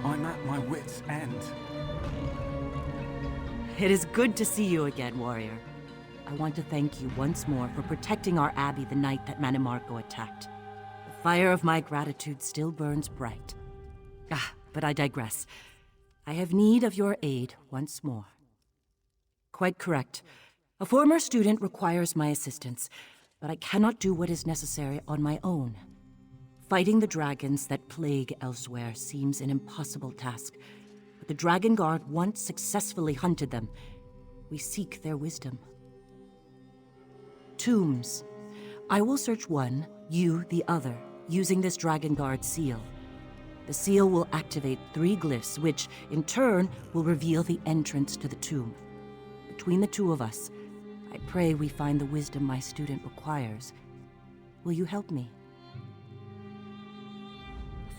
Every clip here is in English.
I'm at my wit's end. It is good to see you again, warrior. I want to thank you once more for protecting our abbey the night that Manimarco attacked. The fire of my gratitude still burns bright. But I digress. I have need of your aid once more. Quite correct. A former student requires my assistance, but I cannot do what is necessary on my own. Fighting the dragons that plague elsewhere seems an impossible task, but the Dragon Guard once successfully hunted them. We seek their wisdom. Tombs. I will search one, you the other, using this Dragon Guard seal. The seal will activate 3 glyphs, which, in turn, will reveal the entrance to the tomb. Between the two of us, I pray we find the wisdom my student requires. Will you help me?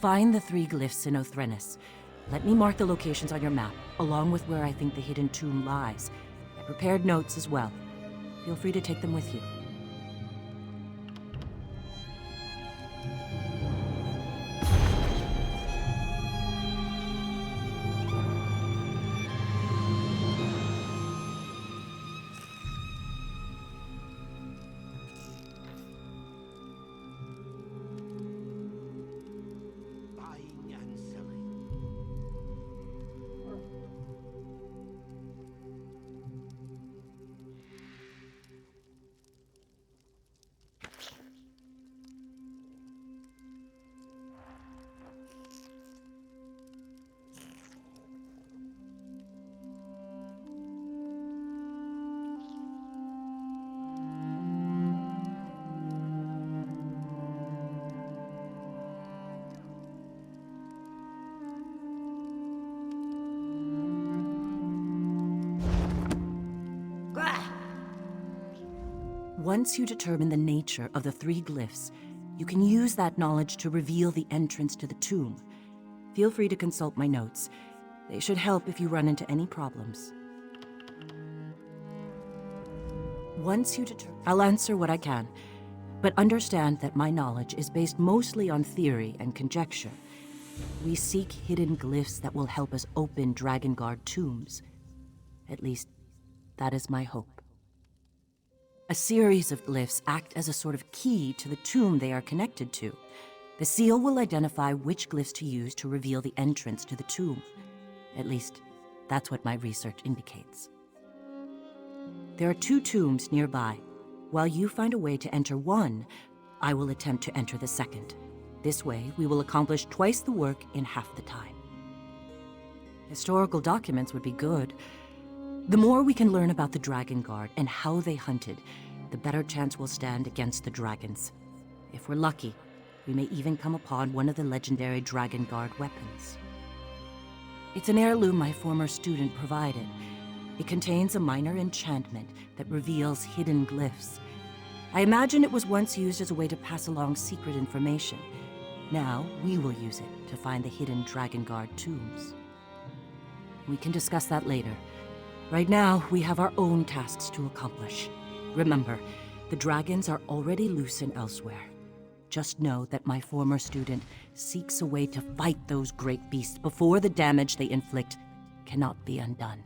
Find the 3 glyphs in Othrenis. Let me mark the locations on your map, along with where I think the hidden tomb lies. I prepared notes as well. Feel free to take them with you. Once you determine the nature of the 3 glyphs, you can use that knowledge to reveal the entrance to the tomb. Feel free to consult my notes. They should help if you run into any problems. I'll answer what I can, but understand that my knowledge is based mostly on theory and conjecture. We seek hidden glyphs that will help us open Dragon Guard tombs. At least, that is my hope. A series of glyphs act as a sort of key to the tomb they are connected to. The seal will identify which glyphs to use to reveal the entrance to the tomb. At least, that's what my research indicates. There are 2 tombs nearby. While you find a way to enter one, I will attempt to enter the second. This way, we will accomplish twice the work in half the time. Historical documents would be good. The more we can learn about the Dragon Guard and how they hunted, the better chance we'll stand against the dragons. If we're lucky, we may even come upon one of the legendary Dragon Guard weapons. It's an heirloom my former student provided. It contains a minor enchantment that reveals hidden glyphs. I imagine it was once used as a way to pass along secret information. Now, we will use it to find the hidden Dragon Guard tombs. We can discuss that later. Right now, we have our own tasks to accomplish. Remember, the dragons are already loose and elsewhere. Just know that my former student seeks a way to fight those great beasts before the damage they inflict cannot be undone.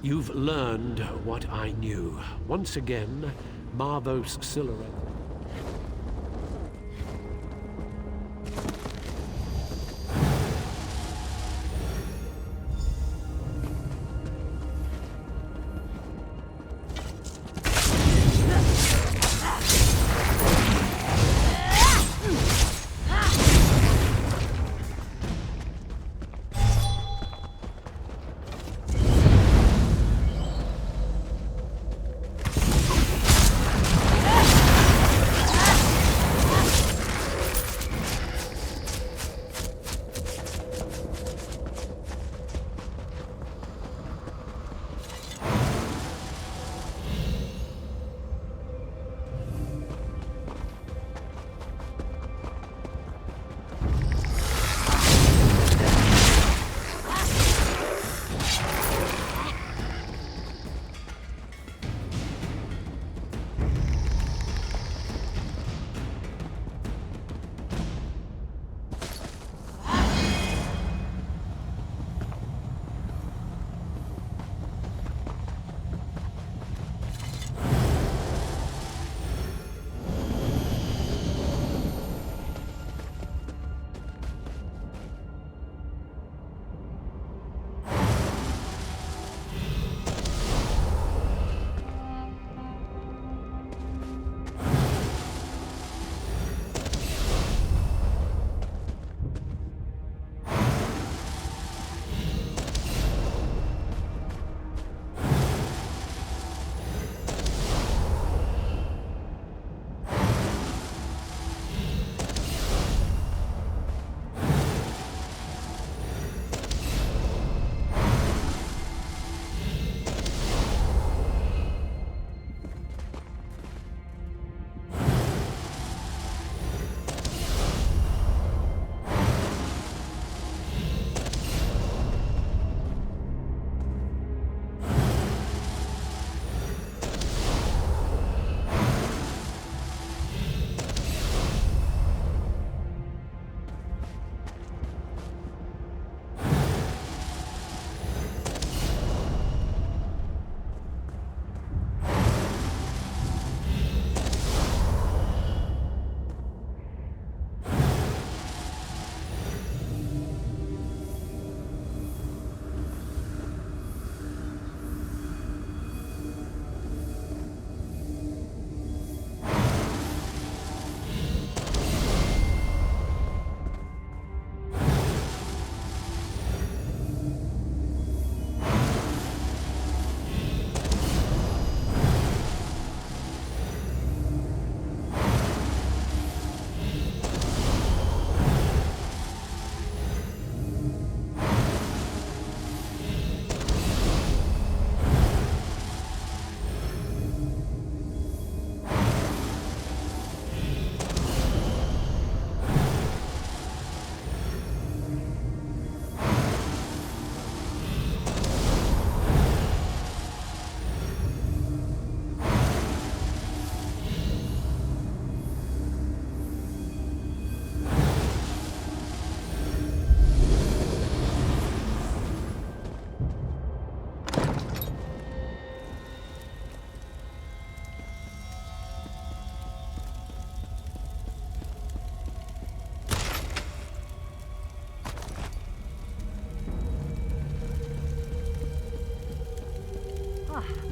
You've learned what I knew. Once again, Marvos Silaren.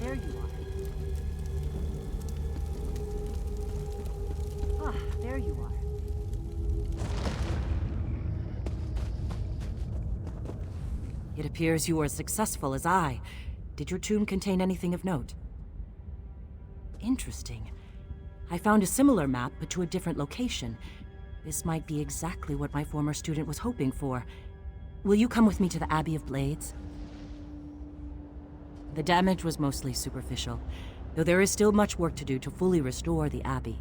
There you are. There you are. It appears you were as successful as I. Did your tomb contain anything of note? Interesting. I found a similar map, but to a different location. This might be exactly what my former student was hoping for. Will you come with me to the Abbey of Blades? The damage was mostly superficial, though there is still much work to do to fully restore the Abbey.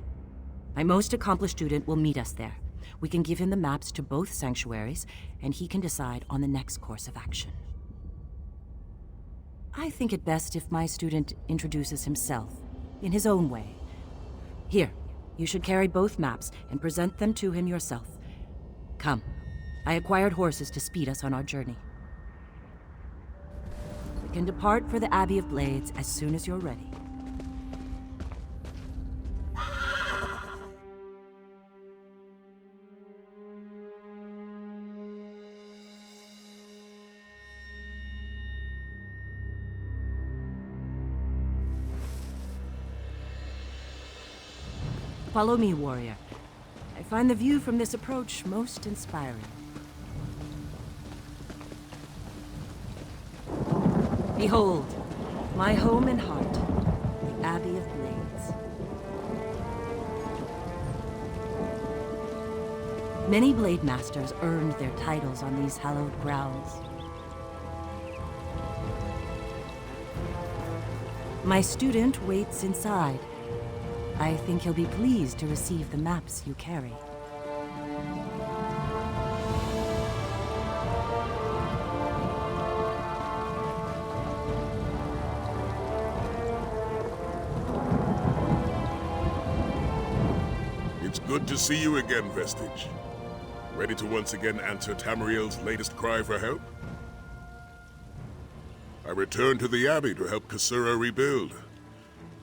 My most accomplished student will meet us there. We can give him the maps to both sanctuaries, and he can decide on the next course of action. I think it best if my student introduces himself, in his own way. Here, you should carry both maps and present them to him yourself. Come, I acquired horses to speed us on our journey. can depart for the Abbey of Blades as soon as you're ready. Follow me, warrior. I find the view from this approach most inspiring. Behold, my home and heart, the Abbey of Blades. Many blade masters earned their titles on these hallowed grounds. My student waits inside. I think he'll be pleased to receive the maps you carry. It's good to see you again, Vestige. Ready to once again answer Tamriel's latest cry for help? I returned to the Abbey to help Kasura rebuild.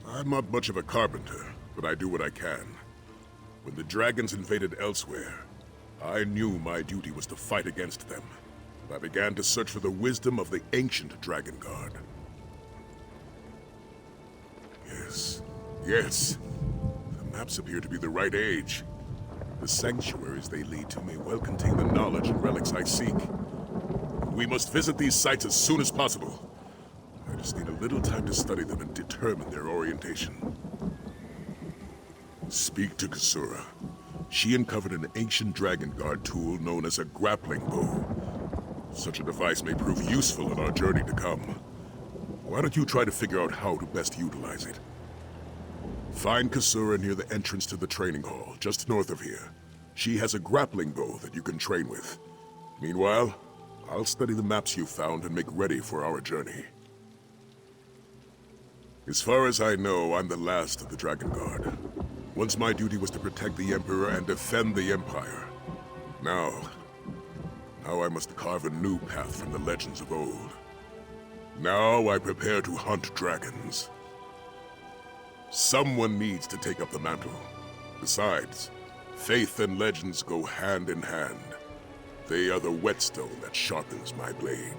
I'm not much of a carpenter, but I do what I can. When the dragons invaded elsewhere, I knew my duty was to fight against them. I began to search for the wisdom of the ancient Dragonguard. Yes. The maps appear to be the right age. The sanctuaries they lead to may well contain the knowledge and relics I seek. We must visit these sites as soon as possible. I just need a little time to study them and determine their orientation. Speak to Kasura. She uncovered an ancient Dragonguard tool known as a grappling bow. Such a device may prove useful in our journey to come. Why don't you try to figure out how to best utilize it? Find Kasura near the entrance to the training hall, just north of here. She has a grappling bow that you can train with. Meanwhile, I'll study the maps you found and make ready for our journey. As far as I know, I'm the last of the Dragonguard. Once my duty was to protect the Emperor and defend the Empire. Now I must carve a new path from the legends of old. Now I prepare to hunt dragons. Someone needs to take up the mantle. Besides, faith and legends go hand in hand. They are the whetstone that sharpens my blade.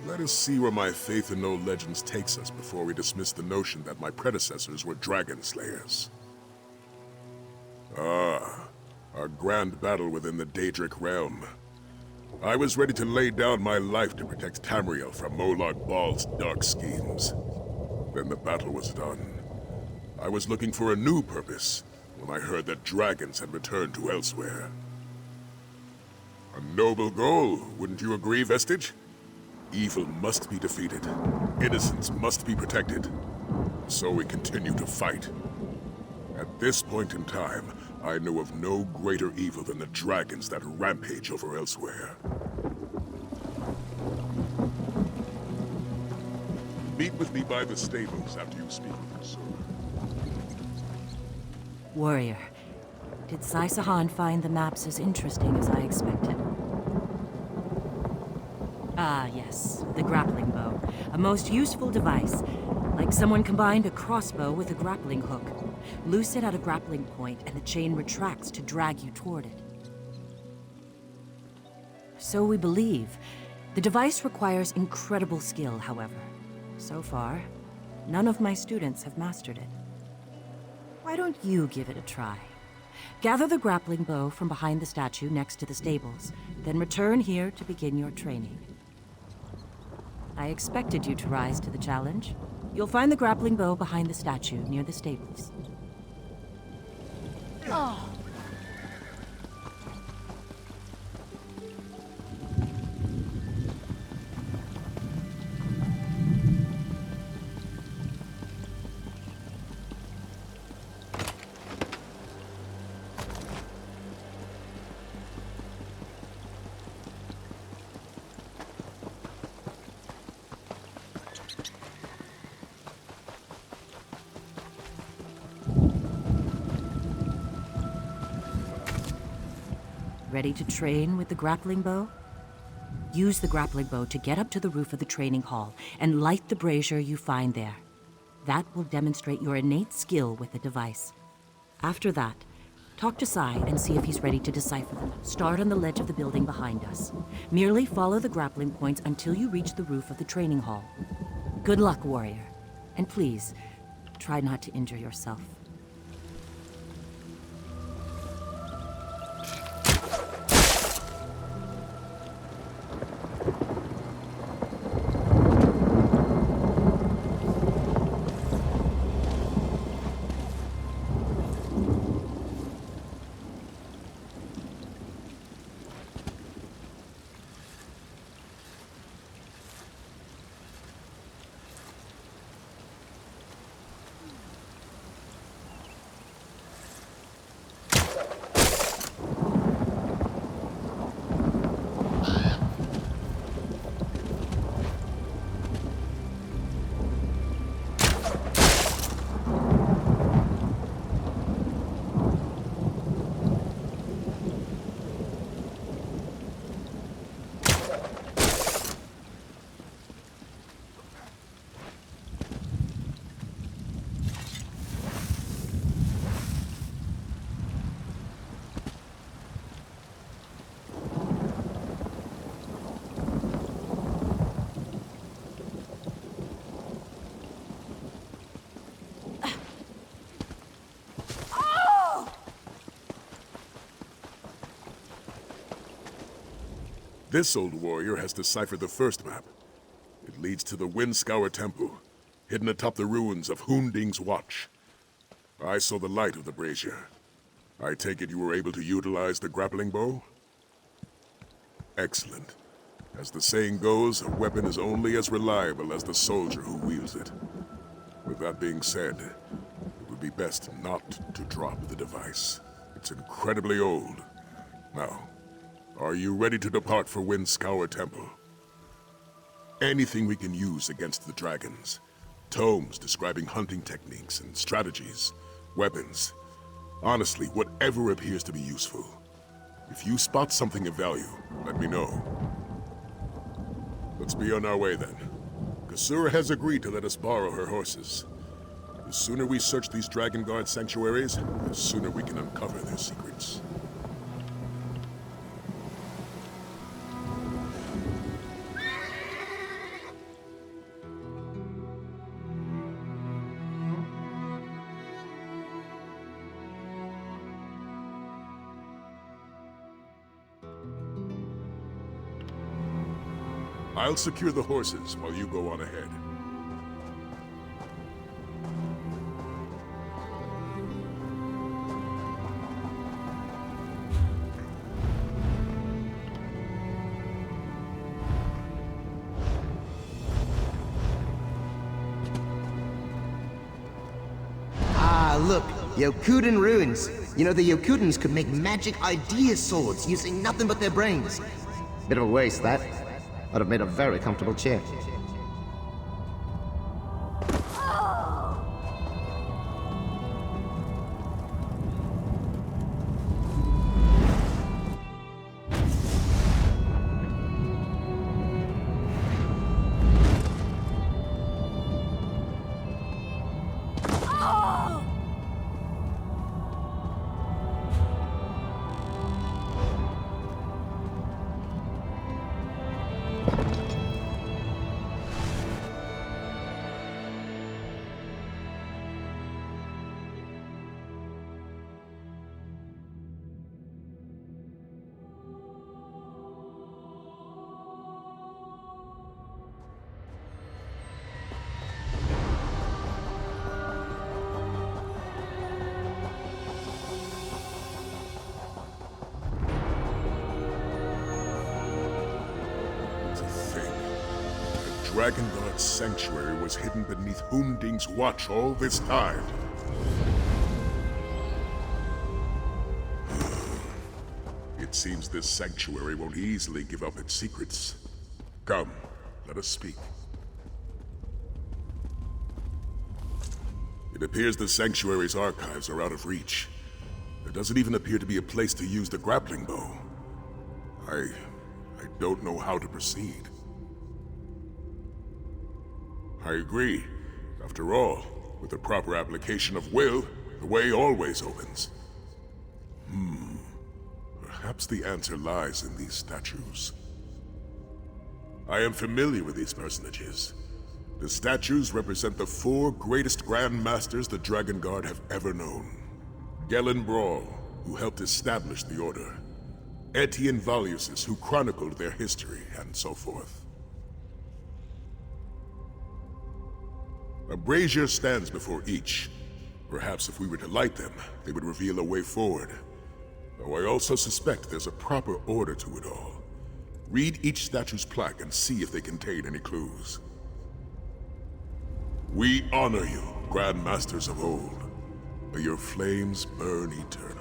Let us see where my faith in no legends takes us before we dismiss the notion that my predecessors were dragon slayers. Ah, our grand battle within the Daedric realm. I was ready to lay down my life to protect Tamriel from Molag Bal's dark schemes. Then the battle was done. I was looking for a new purpose when I heard that dragons had returned to elsewhere. A noble goal, wouldn't you agree, Vestige? Evil must be defeated. Innocence must be protected. So we continue to fight. At this point in time, I know of no greater evil than the dragons that rampage over elsewhere. Meet with me by the stables after you speak with Kasura. Warrior, did Sai Sahan find the maps as interesting as I expected? Ah, yes, the grappling bow. A most useful device. Like someone combined a crossbow with a grappling hook. Loose it at a grappling point, and the chain retracts to drag you toward it. So we believe. The device requires incredible skill, however. So far, none of my students have mastered it. Why don't you give it a try? Gather the grappling bow from behind the statue next to the stables, then return here to begin your training. I expected you to rise to the challenge. You'll find the grappling bow behind the statue near the stables. Oh. Ready to train with the grappling bow? Use the grappling bow to get up to the roof of the training hall and light the brazier you find there. That will demonstrate your innate skill with the device. After that, talk to Sai and see if he's ready to decipher them. Start on the ledge of the building behind us. Merely follow the grappling points until you reach the roof of the training hall. Good luck, warrior. And please, try not to injure yourself. This old warrior has deciphered the first map. It leads to the Windscour Temple, hidden atop the ruins of Hunding's Watch. I saw the light of the brazier. I take it you were able to utilize the grappling bow? Excellent. As the saying goes, a weapon is only as reliable as the soldier who wields it. With that being said, it would be best not to drop the device. It's incredibly old. Now, are you ready to depart for Windscour Temple? Anything we can use against the dragons. Tomes describing hunting techniques and strategies, weapons. Honestly, whatever appears to be useful. If you spot something of value, let me know. Let's be on our way then. Kasura has agreed to let us borrow her horses. The sooner we search these Dragon Guard sanctuaries, the sooner we can uncover their secrets. I'll secure the horses while you go on ahead. Ah, look, Yokuden ruins. You know, the Yokudens could make magic idea swords using nothing but their brains. Bit of a waste, that. I'd have made a very comfortable chair. Dragon Guard sanctuary was hidden beneath Hunding's Watch all this time. It seems this sanctuary won't easily give up its secrets. Come, let us speak. It appears the sanctuary's archives are out of reach. There doesn't even appear to be a place to use the grappling bow. I I don't know how to proceed. I agree. After all, with the proper application of will, the way always opens. Perhaps the answer lies in these statues. I am familiar with these personages. The statues represent the 4 greatest Grand Masters the Dragon Guard have ever known. Gellin Brawl, who helped establish the Order. Etienne Valusis, who chronicled their history, and so forth. A brazier stands before each. Perhaps if we were to light them, they would reveal a way forward. Though I also suspect there's a proper order to it all. Read each statue's plaque and see if they contain any clues. We honor you, Grand Masters of old. May your flames burn eternal.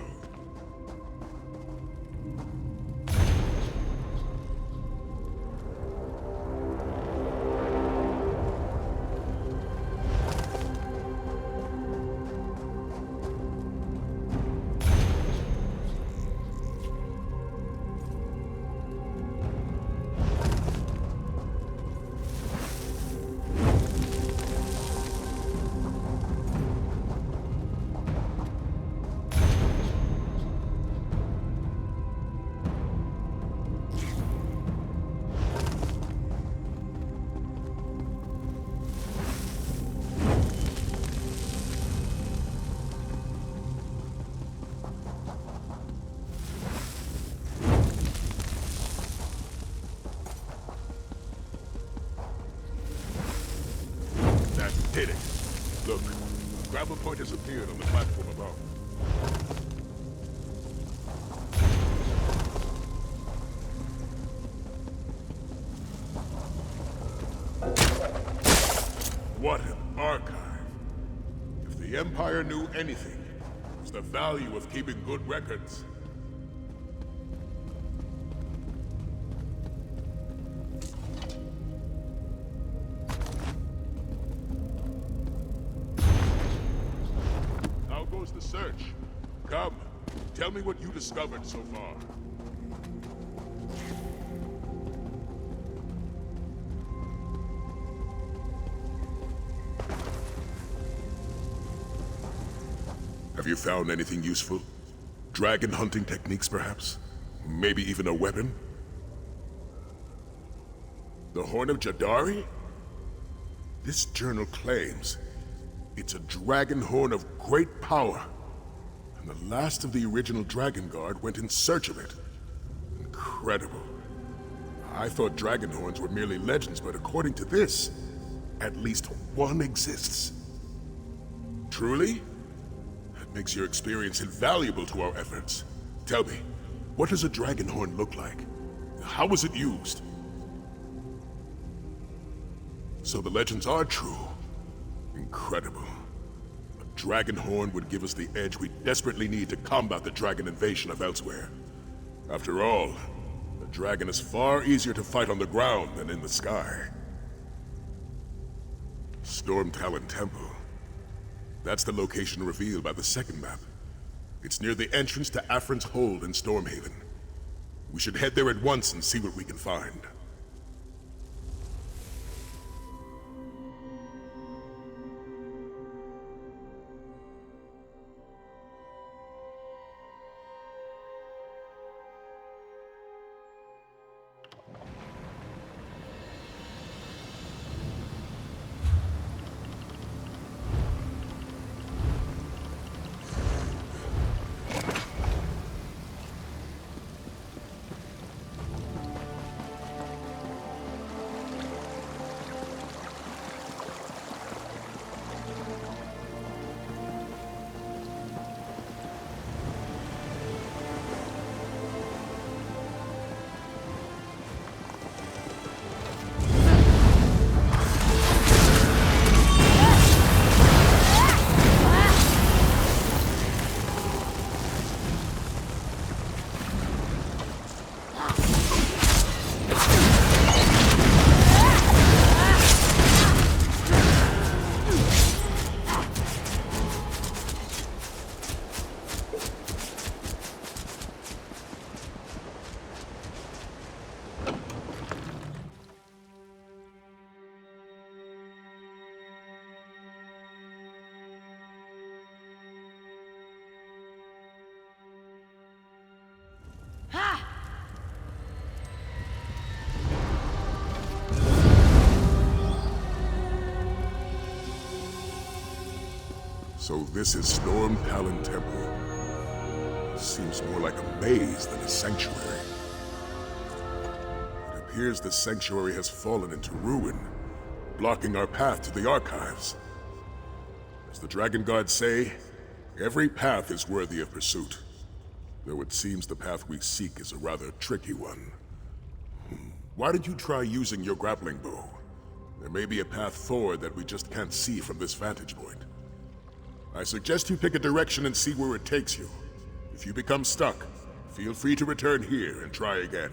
Did it. Look, grapple point has appeared on the platform above. What an archive. If the Empire knew anything, it was the value of keeping good records. The search. Come, tell me what you discovered so far. Have you found anything useful? Dragon hunting techniques, perhaps? Maybe even a weapon? The Horn of Jadari? This journal claims it's a dragon horn of great power, and the last of the original Dragon Guard went in search of it. Incredible. I thought dragon horns were merely legends, but according to this, at least one exists. Truly? That makes your experience invaluable to our efforts. Tell me, what does a dragon horn look like? How was it used? So the legends are true. Incredible. A dragon horn would give us the edge we desperately need to combat the dragon invasion of elsewhere. After all, the dragon is far easier to fight on the ground than in the sky. Stormtalon Temple. That's the location revealed by the second map. It's near the entrance to Afrin's Hold in Stormhaven. We should head there at once and see what we can find. So this is Storm Talon Temple. Seems more like a maze than a sanctuary. It appears the sanctuary has fallen into ruin, blocking our path to the archives. As the Dragon Guards say, every path is worthy of pursuit. Though it seems the path we seek is a rather tricky one. Why don't you try using your grappling bow? There may be a path forward that we just can't see from this vantage point. I suggest you pick a direction and see where it takes you. If you become stuck, feel free to return here and try again.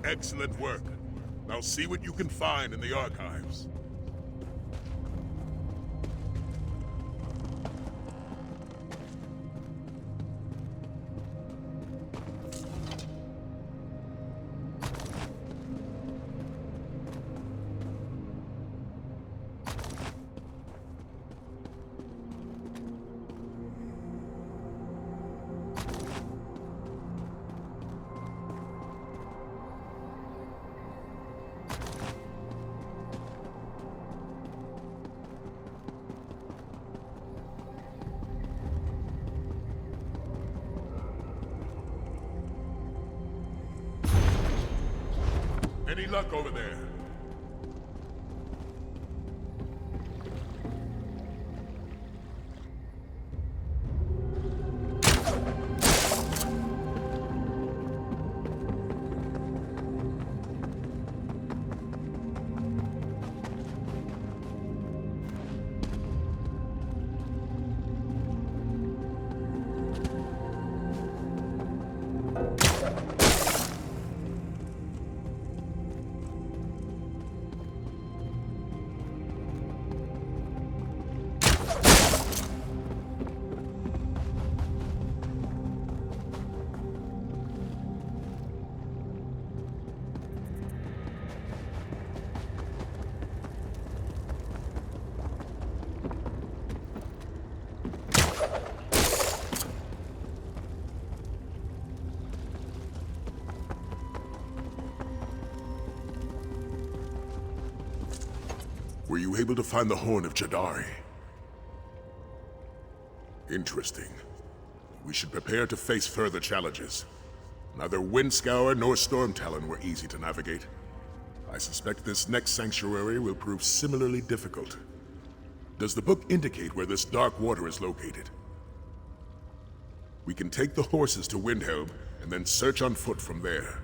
Excellent work. Now see what you can find in the archives. Any luck over there? Were you able to find the Horn of Jadari? Interesting. We should prepare to face further challenges. Neither Windscour nor Stormtalon were easy to navigate. I suspect this next sanctuary will prove similarly difficult. Does the book indicate where this dark water is located? We can take the horses to Windhelm and then search on foot from there.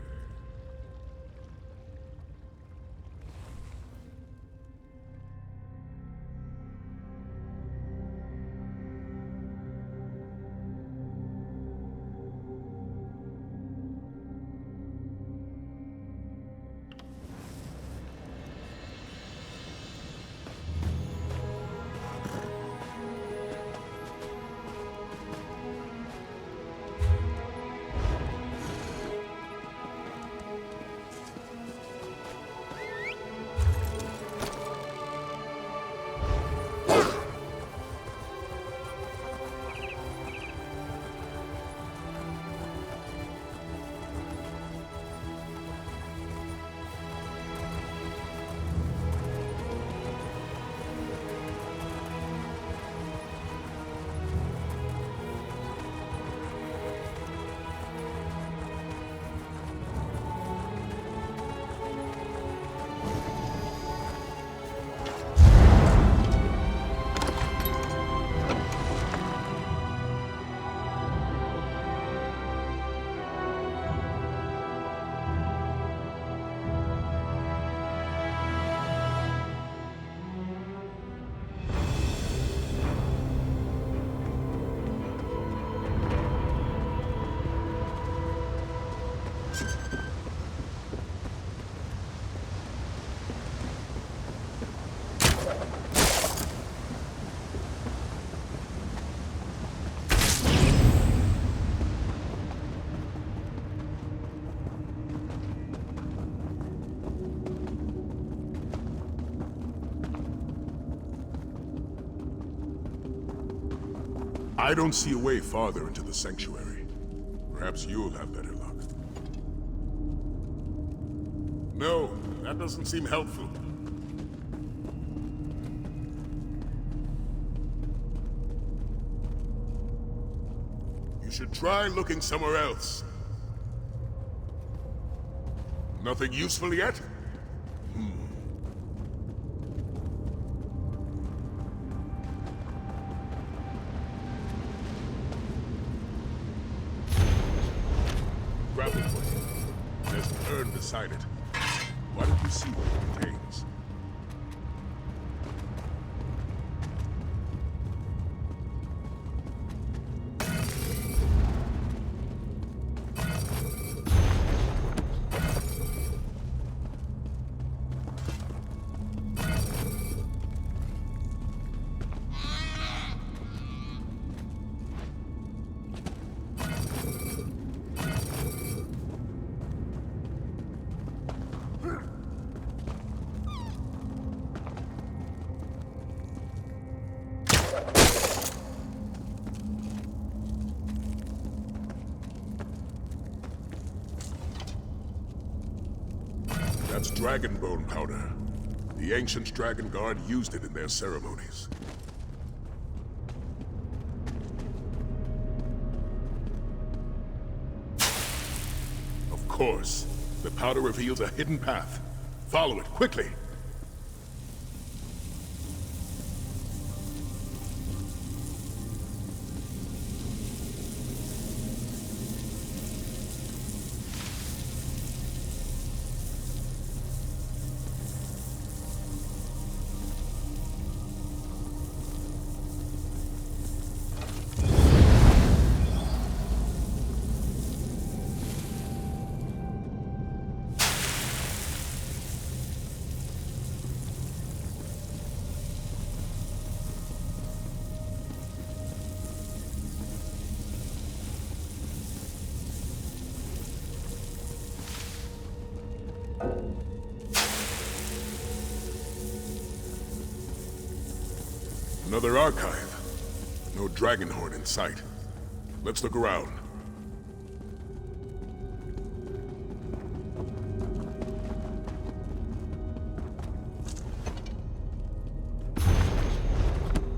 I don't see a way farther into the sanctuary. Perhaps you'll have better luck. No, that doesn't seem helpful. You should try looking somewhere else. Nothing useful yet? Grappling hook. There's an urn beside it. Why don't you see what it contains? That's dragon bone powder. The ancient Dragon Guard used it in their ceremonies. Of course. The powder reveals a hidden path. Follow it, quickly! Another archive. No Dragonhorn in sight. Let's look around.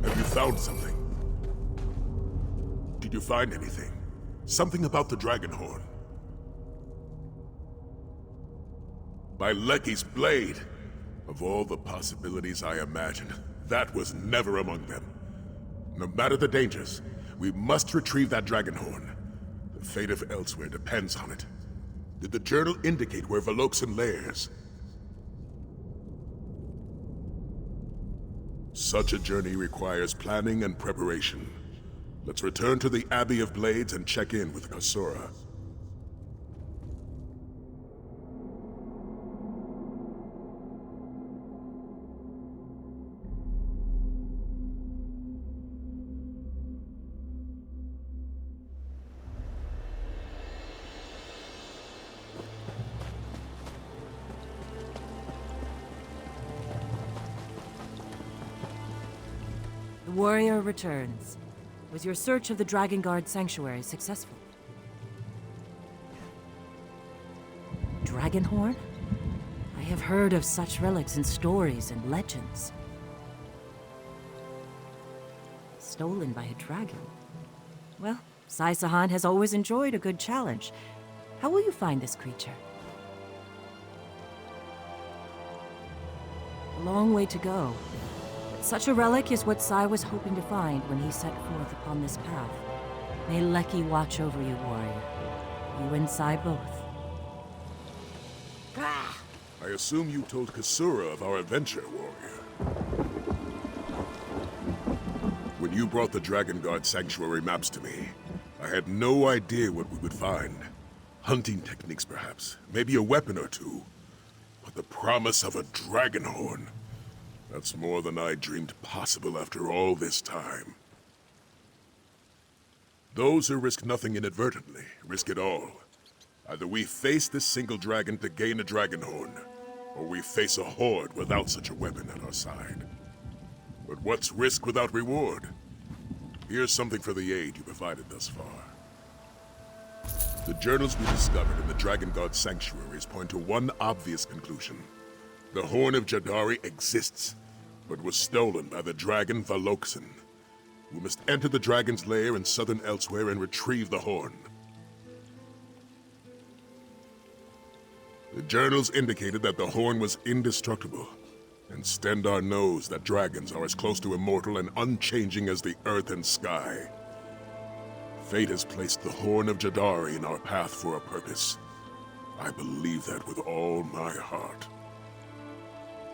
Have you found something? Did you find anything? Something about the Dragonhorn? By Lecky's blade! Of all the possibilities I imagined, that was never among them. No matter the dangers, we must retrieve that Dragonhorn. The fate of Elsewhere depends on it. Did the journal indicate where Veloxen lairs? Such a journey requires planning and preparation. Let's return to the Abbey of Blades and check in with Kasura. The warrior returns. Was your search of the Dragon Guard sanctuary successful? Dragonhorn? I have heard of such relics in stories and legends. Stolen by a dragon. Well, Sai-Sahan has always enjoyed a good challenge. How will you find this creature? A long way to go. But such a relic is what Sai was hoping to find when he set forth upon this path. May Lecky watch over you, warrior. You and Sai both. I assume you told Kasura of our adventure, warrior. When you brought the Dragon Guard sanctuary maps to me, I had no idea what we would find. Hunting techniques, perhaps. Maybe a weapon or two. But the promise of a Dragonhorn. That's more than I dreamed possible after all this time. Those who risk nothing inadvertently risk it all. Either we face this single dragon to gain a Dragonhorn, or we face a horde without such a weapon at our side. But what's risk without reward? Here's something for the aid you provided thus far. The journals we discovered in the Dragon God sanctuaries point to one obvious conclusion. The Horn of Jadari exists, but was stolen by the dragon Valoxan. We must enter the dragon's lair in southern Elsewhere and retrieve the horn. The journals indicated that the horn was indestructible, and Stendar knows that dragons are as close to immortal and unchanging as the earth and sky. Fate has placed the Horn of Jadari in our path for a purpose. I believe that with all my heart.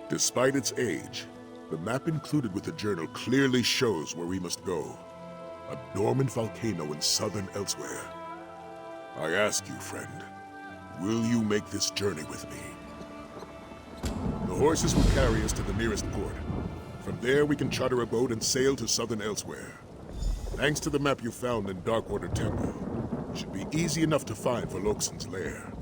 Despite its age, the map included with the journal clearly shows where we must go. A dormant volcano in southern Elsewhere. I ask you, friend, will you make this journey with me? The horses will carry us to the nearest port. From there, we can charter a boat and sail to southern Elsewhere. Thanks to the map you found in Darkwater Temple, it should be easy enough to find Valoxan's lair.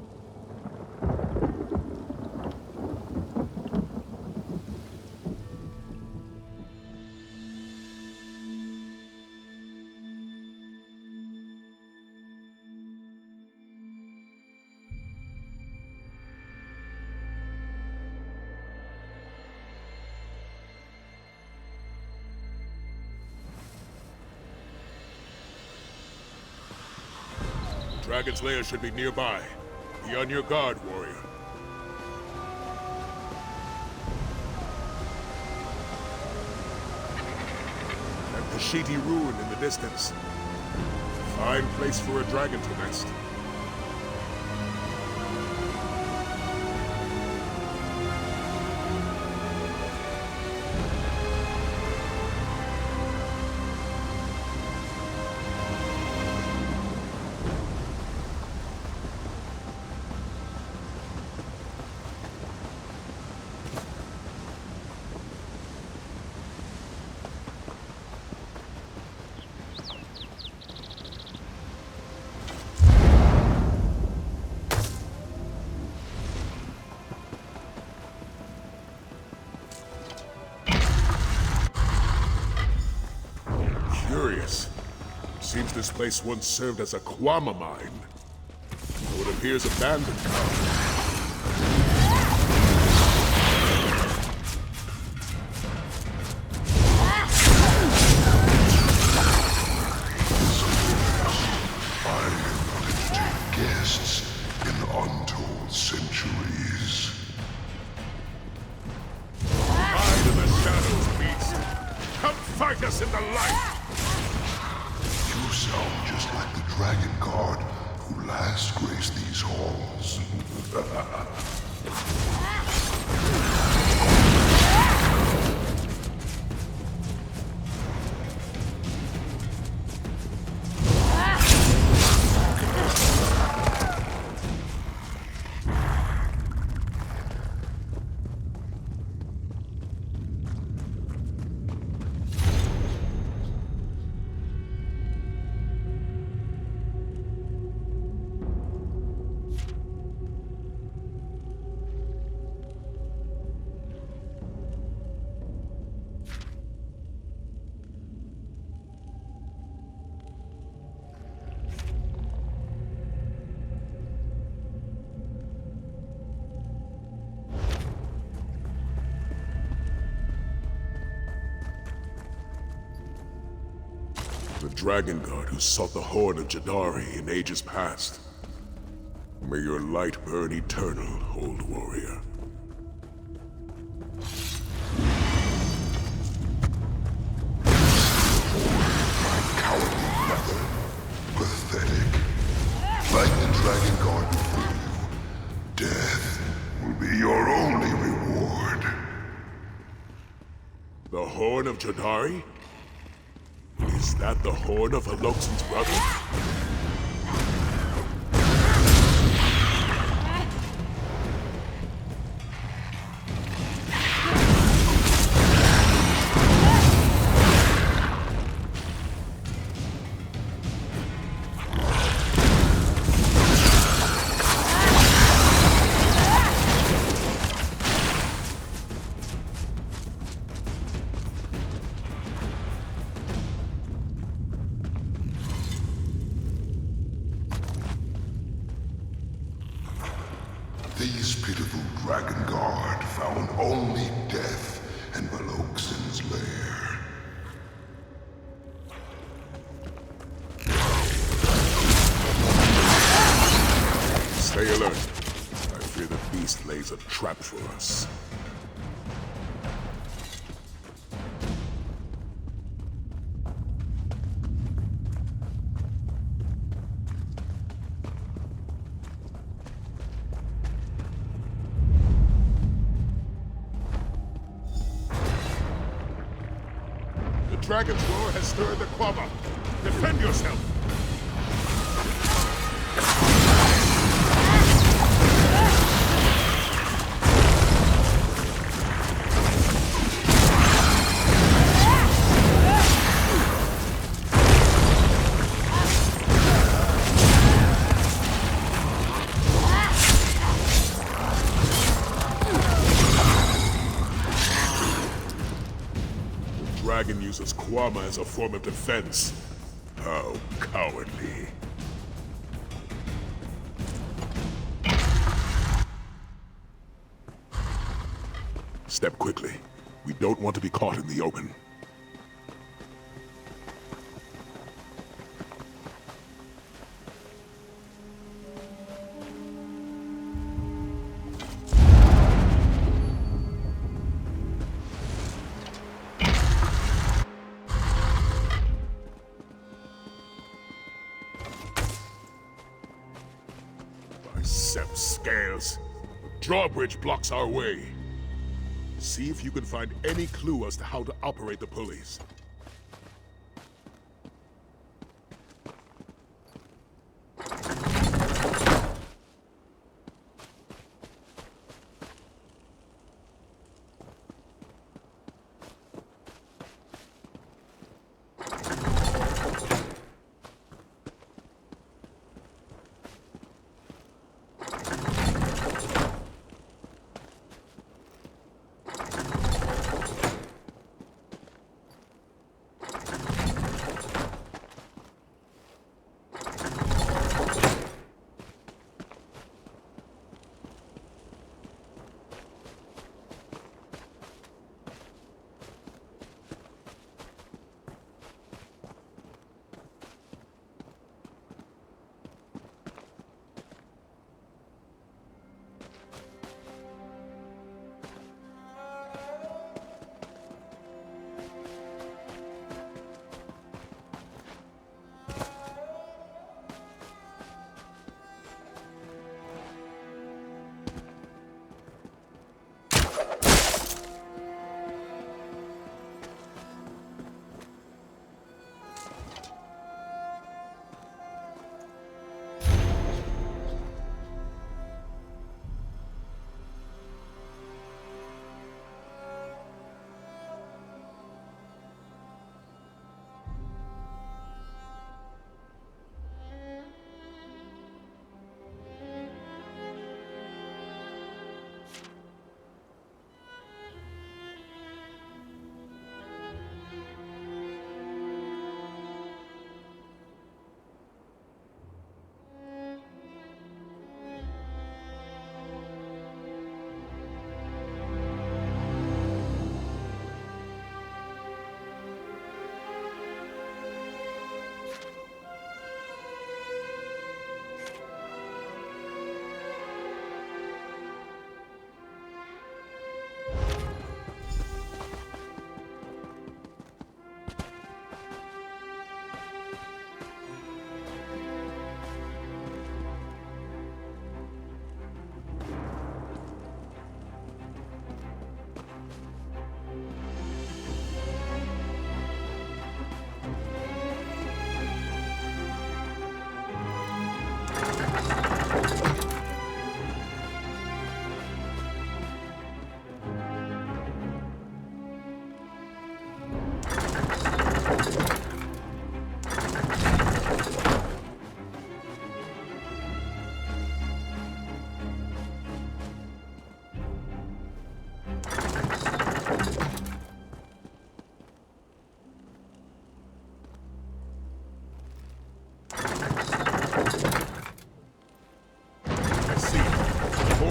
Dragon's lair should be nearby. Be on your guard, warrior. That Pashiti ruin in the distance. Fine place for a dragon to nest. Curious. Seems this place once served as a Kwama mine. Though it appears abandoned now. Guests in untold centuries. Hide in the shadows, beast. Come fight us in the light. You sound just like the dragon guard who last graced these halls. The Dragon God who sought the Horn of Jadari in ages past. May your light burn eternal, old warrior. Cowardly mother. Pathetic. Like the dragon guard before you, death will be your only reward. The Horn of Jadari? Is that the Horn of Valoxan's brother? These pitiful Dragon Guard found only death in Veloxen's lair. Stay alert. I fear the beast lays a trap for us. The dragon's roar has stirred the Quama. Defend yourself! Dragon uses Quama as a form of defense. How cowardly. Step quickly. We don't want to be caught in the open. Bicep scales. The drawbridge blocks our way. See if you can find any clue as to how to operate the pulleys.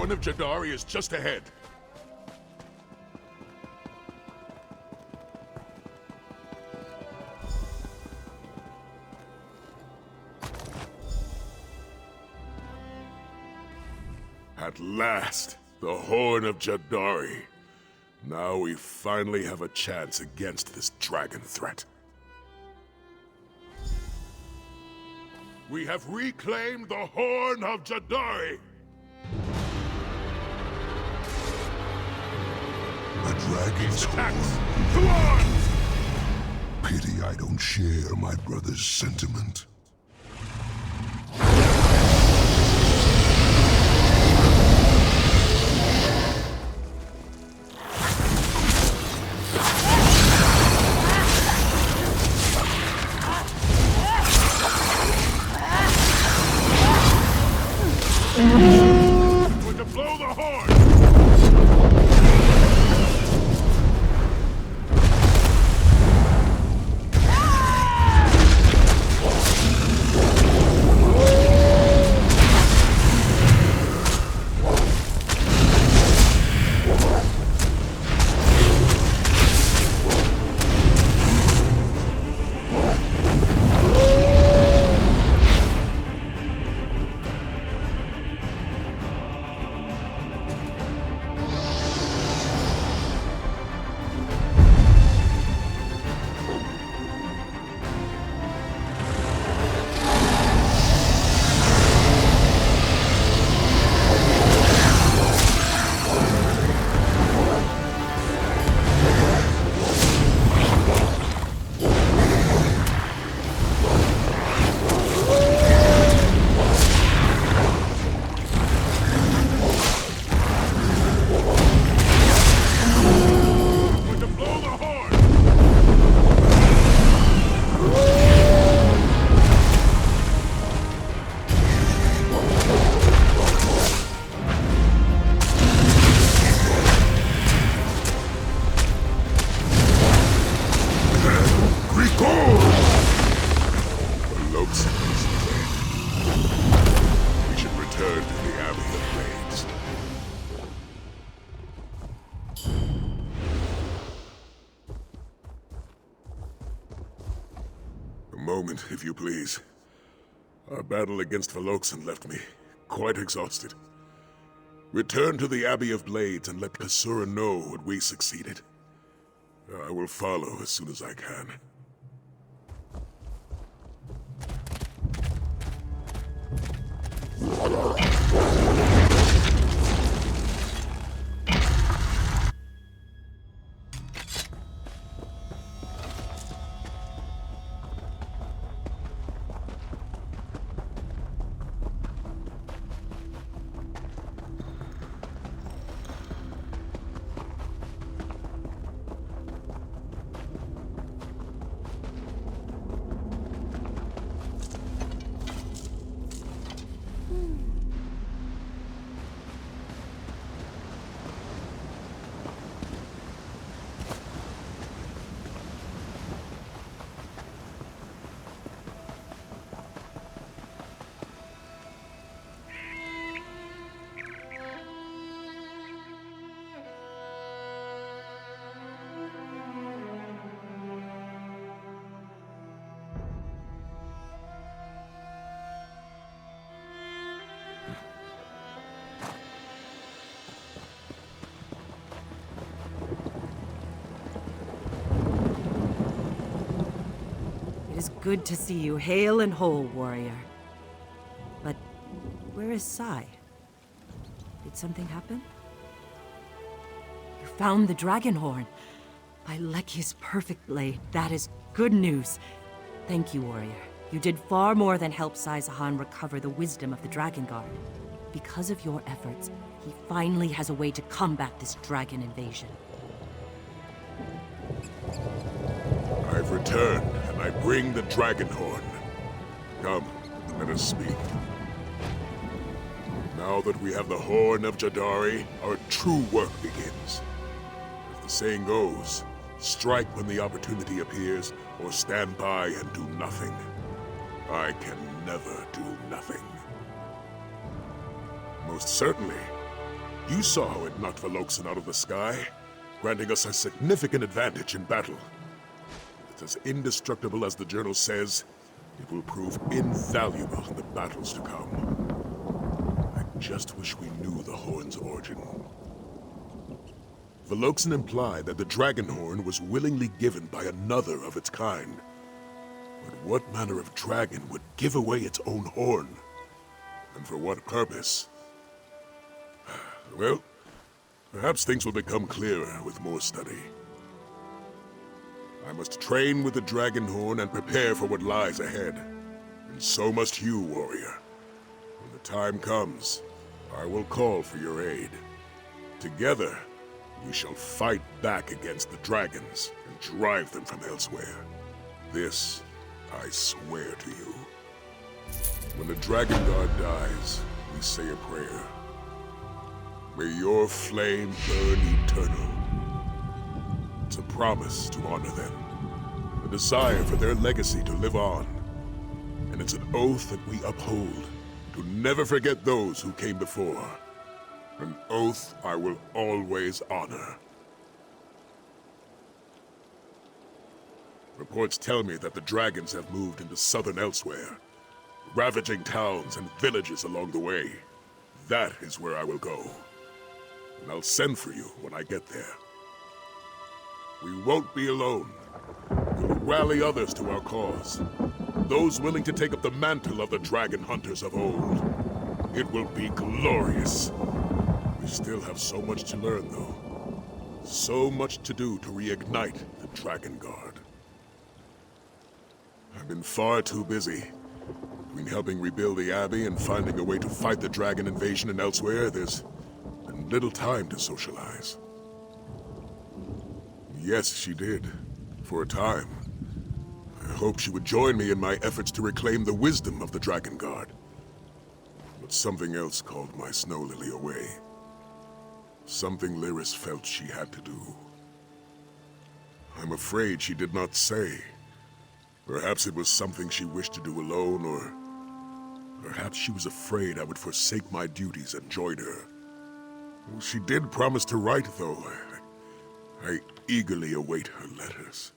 Horn of Jadari is just ahead. At last, the Horn of Jadari. Now we finally have a chance against this dragon threat. We have reclaimed the Horn of Jadari! A dragon's Attacks! horn. Come on! Pity I don't share my brother's sentiment. We're to blow the horn! moment, if you please. Our battle against Veloxen left me quite exhausted. Return to the Abbey of Blades and let Kasura know what we succeeded. I will follow as soon as I can. It is good to see you hale and whole, warrior. But where is Sai? Did something happen? You found the Dragonhorn. By Leki's perfect blade, that is good news. Thank you, warrior. You did far more than help Sai Zahan recover the wisdom of the Dragon Guard. Because of your efforts, he finally has a way to combat this dragon invasion. I've returned, and I bring the Dragonhorn. Come, let us speak. Now that we have the Horn of Jadari, our true work begins. As the saying goes, strike when the opportunity appears, or stand by and do nothing. I can never do nothing. Most certainly, You saw how it knocked Veloxen out of the sky, granting us a significant advantage in battle. It's as indestructible as the journal says. It will prove invaluable in the battles to come. I just wish we knew the horn's origin. Veloxen implied that the dragon horn was willingly given by another of its kind. But what manner of dragon would give away its own horn? And for what purpose? Well, perhaps things will become clearer with more study. I must train with the dragon horn and prepare for what lies ahead. And so must you, warrior. When the time comes, I will call for your aid. Together, we shall fight back against the dragons and drive them from elsewhere. This, I swear to you. When the Dragon Guard dies, we say a prayer. May your flame burn eternal. It's a promise to honor them, a desire for their legacy to live on. And it's an oath that we uphold, to never forget those who came before. An oath I will always honor. Reports tell me that the dragons have moved into southern elsewhere, ravaging towns and villages along the way. That is where I will go. And I'll send for you when I get there. We won't be alone. We'll rally others to our cause. Those willing to take up the mantle of the dragon hunters of old. It will be glorious. We still have so much to learn, though. So much to do to reignite the Dragon Guard. I've been far too busy. Between helping rebuild the Abbey and finding a way to fight the dragon invasion and elsewhere, there's been little time to socialize. Yes, she did. For a time. I hoped she would join me in my efforts to reclaim the wisdom of the Dragon Guard. But something else called my Snow Lily away. Something Lyris felt she had to do. I'm afraid she did not say. Perhaps it was something she wished to do alone, or perhaps she was afraid I would forsake my duties and join her. She did promise to write, though. I eagerly await her letters.